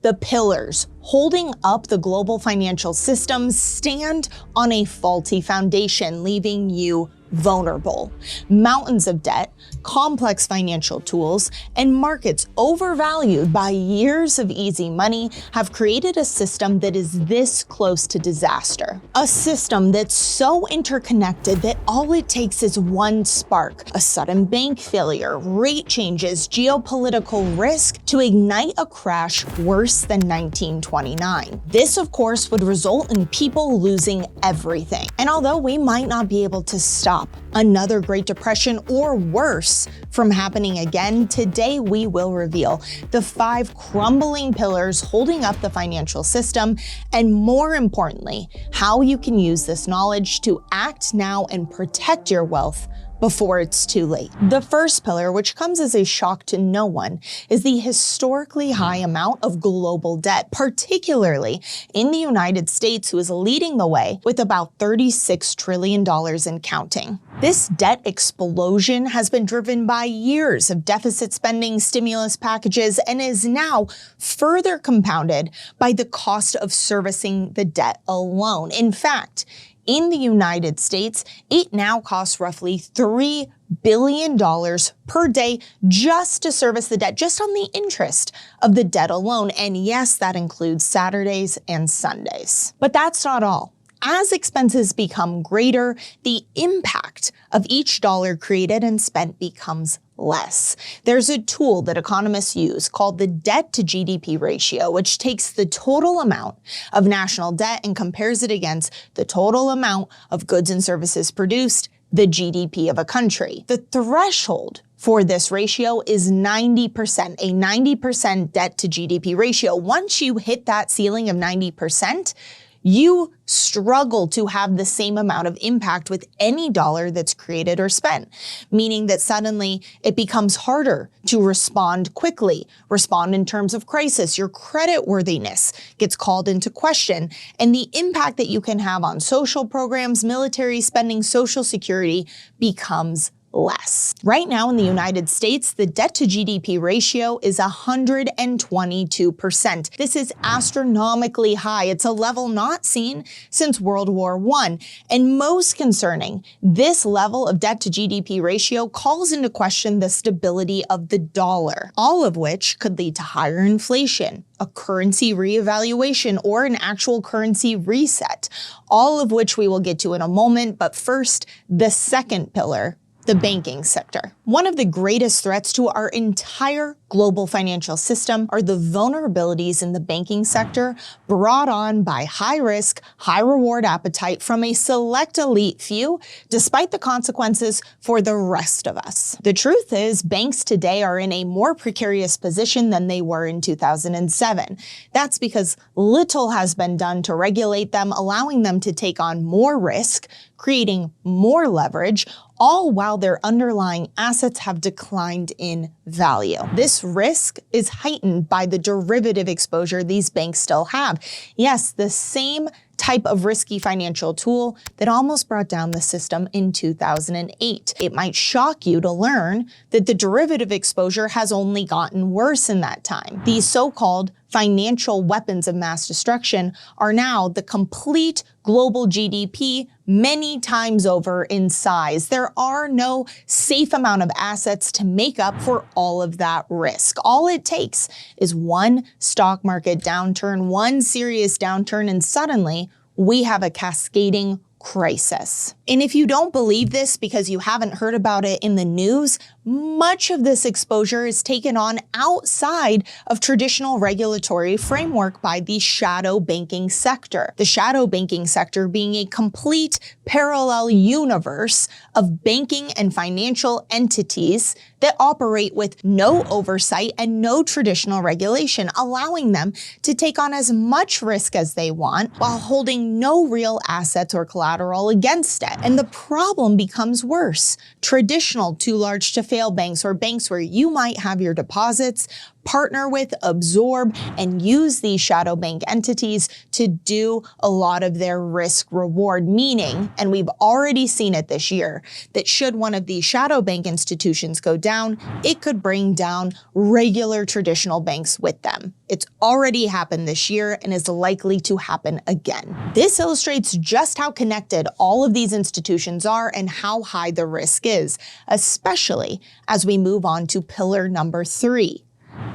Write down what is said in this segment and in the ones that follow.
The pillars holding up the global financial system stand on a faulty foundation, leaving you vulnerable. Mountains of debt, complex financial tools, and markets overvalued by years of easy money have created a system that is this close to disaster. A system that's so interconnected that all it takes is one spark, a sudden bank failure, rate changes, geopolitical risk to ignite a crash worse than 1929. This, of course, would result in people losing everything. And although we might not be able to stop another Great Depression or worse from happening again, today we will reveal the 5 crumbling pillars holding up the financial system, and more importantly, how you can use this knowledge to act now and protect your wealth before it's too late. The first pillar, which comes as a shock to no one, is the historically high amount of global debt, particularly in the United States, who is leading the way with about $36 trillion and counting. This debt explosion has been driven by years of deficit spending, stimulus packages, and is now further compounded by the cost of servicing the debt alone. In fact, in the United States, it now costs roughly $3 billion per day just to service the debt, just on the interest of the debt alone. And yes, that includes Saturdays and Sundays. But that's not all. As expenses become greater, the impact of each dollar created and spent becomes less. There's a tool that economists use called the debt-to-GDP ratio, which takes the total amount of national debt and compares it against the total amount of goods and services produced, the GDP of a country. The threshold for this ratio is 90%, a 90% debt-to-GDP ratio. Once you hit that ceiling of 90%, you struggle to have the same amount of impact with any dollar that's created or spent, meaning that suddenly it becomes harder to respond quickly, respond in terms of crisis. Your creditworthiness gets called into question, and the impact that you can have on social programs, military spending, Social Security becomes less. Right now in the United States, the debt-to-GDP ratio is 122%. This is astronomically high. It's a level not seen since World War I. And most concerning, this level of debt-to-GDP ratio calls into question the stability of the dollar, all of which could lead to higher inflation, a currency reevaluation, or an actual currency reset, all of which we will get to in a moment. But first, the second pillar, the banking sector. One of the greatest threats to our entire global financial system are the vulnerabilities in the banking sector brought on by high risk, high reward appetite from a select elite few, despite the consequences for the rest of us. The truth is, banks today are in a more precarious position than they were in 2007. That's because little has been done to regulate them, allowing them to take on more risk, creating more leverage, all while their underlying assets have declined in value. This risk is heightened by the derivative exposure these banks still have. Yes, the same type of risky financial tool that almost brought down the system in 2008. It might shock you to learn that the derivative exposure has only gotten worse in that time. These so-called financial weapons of mass destruction are now the complete global GDP many times over in size. There are no safe amount of assets to make up for all of that risk. All it takes is one stock market downturn, one serious downturn, and suddenly we have a cascading crisis. And if you don't believe this because you haven't heard about it in the news, much of this exposure is taken on outside of traditional regulatory framework by the shadow banking sector. The shadow banking sector being a complete parallel universe of banking and financial entities that operate with no oversight and no traditional regulation, allowing them to take on as much risk as they want while holding no real assets or collateral against it. And the problem becomes worse. Traditional too large to fail banks, or banks where you might have your deposits partner with, absorb, and use these shadow bank entities to do a lot of their risk reward, meaning, and we've already seen it this year, that should one of these shadow bank institutions go down, it could bring down regular traditional banks with them. It's already happened this year and is likely to happen again. This illustrates just how connected all of these institutions are and how high the risk is, especially as we move on to pillar number 3.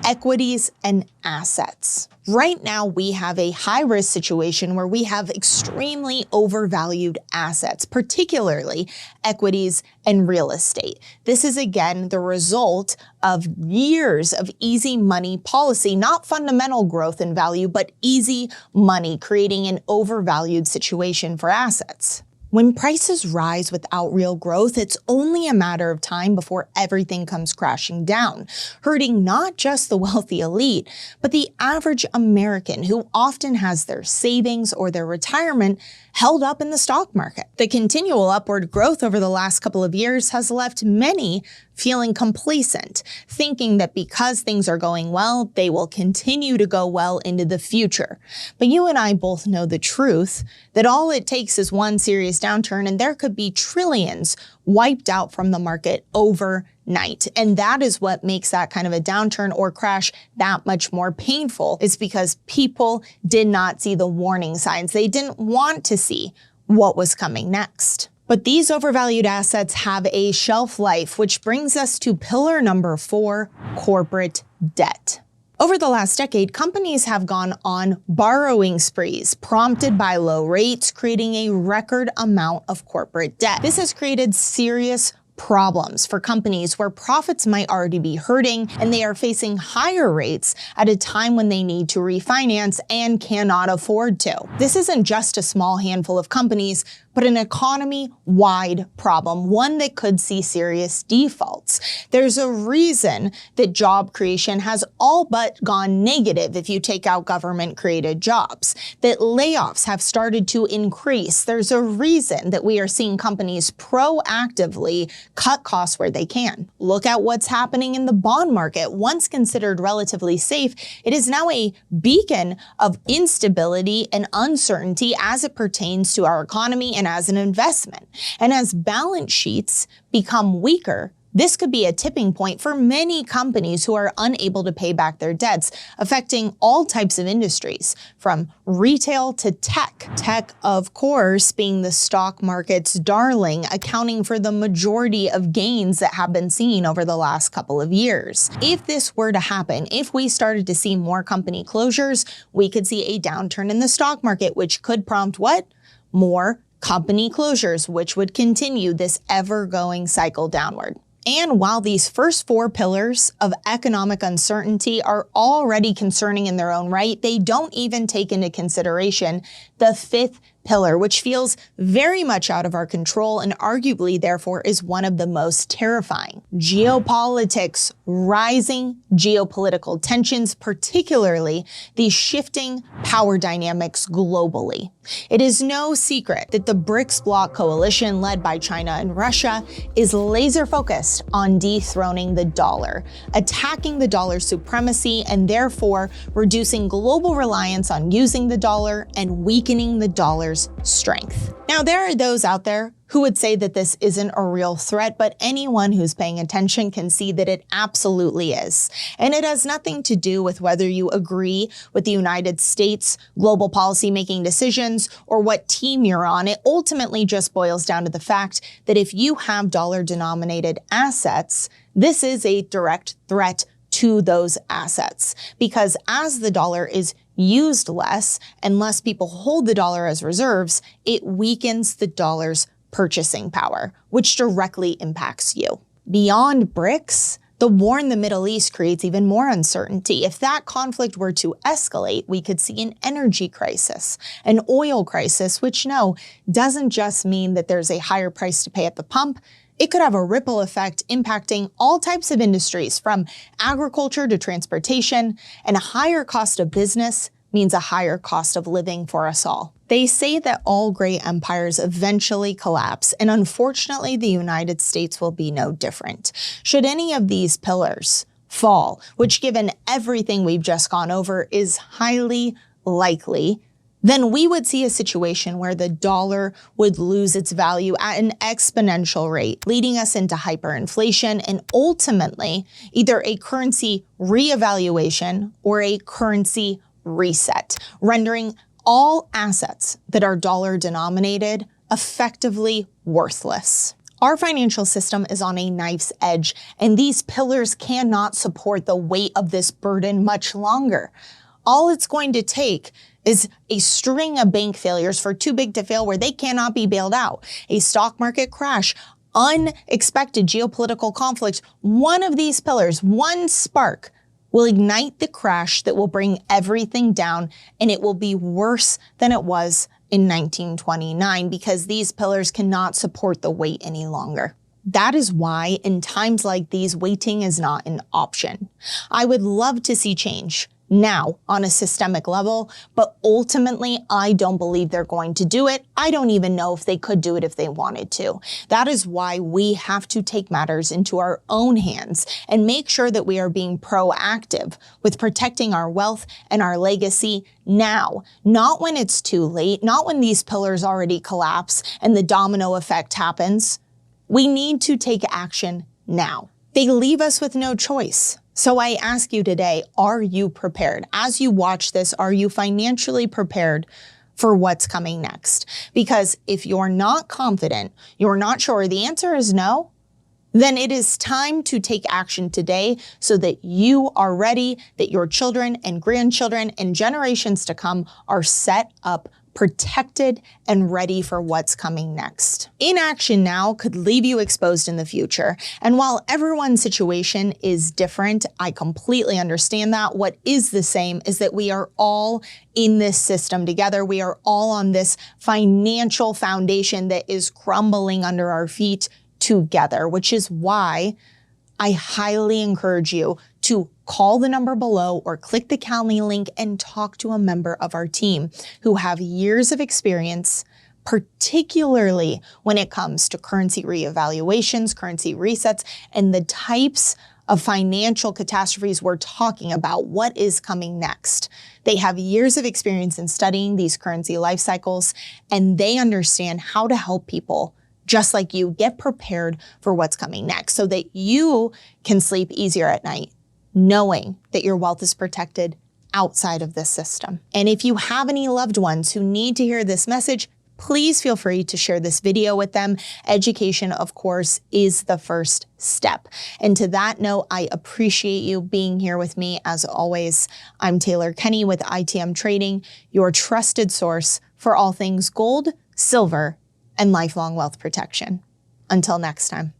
Equities and assets. Right now, we have a high-risk situation where we have extremely overvalued assets, particularly equities and real estate. This is, again, the result of years of easy money policy, not fundamental growth in value, but easy money, creating an overvalued situation for assets. When prices rise without real growth, it's only a matter of time before everything comes crashing down, hurting not just the wealthy elite, but the average American who often has their savings or their retirement held up in the stock market. The continual upward growth over the last couple of years has left many feeling complacent, thinking that because things are going well, they will continue to go well into the future. But you and I both know the truth that all it takes is one serious downturn and there could be trillions wiped out from the market overnight. And that is what makes that kind of a downturn or crash that much more painful, is because people did not see the warning signs. They didn't want to see what was coming next. But these overvalued assets have a shelf life, which brings us to pillar number 4, corporate debt. Over the last decade, companies have gone on borrowing sprees, prompted by low rates, creating a record amount of corporate debt. This has created serious problems for companies where profits might already be hurting and they are facing higher rates at a time when they need to refinance and cannot afford to. This isn't just a small handful of companies, but an economy-wide problem, one that could see serious defaults. There's a reason that job creation has all but gone negative if you take out government-created jobs, that layoffs have started to increase. There's a reason that we are seeing companies proactively cut costs where they can. Look at what's happening in the bond market. Once considered relatively safe, it is now a beacon of instability and uncertainty as it pertains to our economy and as an investment. And as balance sheets become weaker, this could be a tipping point for many companies who are unable to pay back their debts, affecting all types of industries, from retail to tech. Tech, of course, being the stock market's darling, accounting for the majority of gains that have been seen over the last couple of years. If this were to happen, if we started to see more company closures, we could see a downturn in the stock market, which could prompt what? More company closures, which would continue this ever-going cycle downward. And while these first 4 pillars of economic uncertainty are already concerning in their own right, they don't even take into consideration the 5th pillar, which feels very much out of our control and arguably therefore is one of the most terrifying. Geopolitics, rising geopolitical tensions, particularly the shifting power dynamics globally. It is no secret that the BRICS bloc coalition led by China and Russia is laser focused on dethroning the dollar, attacking the dollar's supremacy and therefore reducing global reliance on using the dollar and weakening the dollar's strength. Now, there are those out there who would say that this isn't a real threat, but anyone who's paying attention can see that it absolutely is. And it has nothing to do with whether you agree with the United States global policy-making decisions or what team you're on. It ultimately just boils down to the fact that if you have dollar-denominated assets, this is a direct threat to those assets. Because as the dollar is used less and less people hold the dollar as reserves, it weakens the dollar's purchasing power, which directly impacts you. Beyond BRICS, the war in the Middle East creates even more uncertainty. If that conflict were to escalate, we could see an energy crisis, an oil crisis, which doesn't just mean that there's a higher price to pay at the pump. It could have a ripple effect impacting all types of industries, from agriculture to transportation, and a higher cost of business means a higher cost of living for us all. They say that all great empires eventually collapse, and unfortunately, the United States will be no different. Should any of these pillars fall, which given everything we've just gone over is highly likely, then we would see a situation where the dollar would lose its value at an exponential rate, leading us into hyperinflation and ultimately either a currency reevaluation or a currency reset, rendering all assets that are dollar denominated effectively worthless. Our financial system is on a knife's edge, and these pillars cannot support the weight of this burden much longer. All it's going to take is a string of bank failures for too big to fail where they cannot be bailed out, a stock market crash, unexpected geopolitical conflicts. One of these pillars, one spark, will ignite the crash that will bring everything down, and it will be worse than it was in 1929 because these pillars cannot support the weight any longer. That is why in times like these, waiting is not an option. I would love to see change now on a systemic level, but ultimately I don't believe they're going to do it. I don't even know if they could do it if they wanted to. That is why we have to take matters into our own hands and make sure that we are being proactive with protecting our wealth and our legacy now, not when it's too late, not when these pillars already collapse and the domino effect happens. We need to take action now. They leave us with no choice. So I ask you today, are you prepared? As you watch this, are you financially prepared for what's coming next? Because if you're not confident, you're not sure, the answer is no, then it is time to take action today so that you are ready, that your children and grandchildren and generations to come are set up, protected, and ready for what's coming next. Inaction now could leave you exposed in the future. And while everyone's situation is different, I completely understand that. What is the same is that we are all in this system together. We are all on this financial foundation that is crumbling under our feet together, which is why I highly encourage you to call the number below or click the Calendly link and talk to a member of our team who have years of experience, particularly when it comes to currency reevaluations, currency resets, and the types of financial catastrophes we're talking about. What is coming next? They have years of experience in studying these currency life cycles, and they understand how to help people just like you get prepared for what's coming next so that you can sleep easier at night, knowing that your wealth is protected outside of this system. And if you have any loved ones who need to hear this message, please feel free to share this video with them. Education, of course, is the first step. And to that note, I appreciate you being here with me. As always, I'm Taylor Kenny with ITM Trading, your trusted source for all things gold, silver, and lifelong wealth protection. Until next time.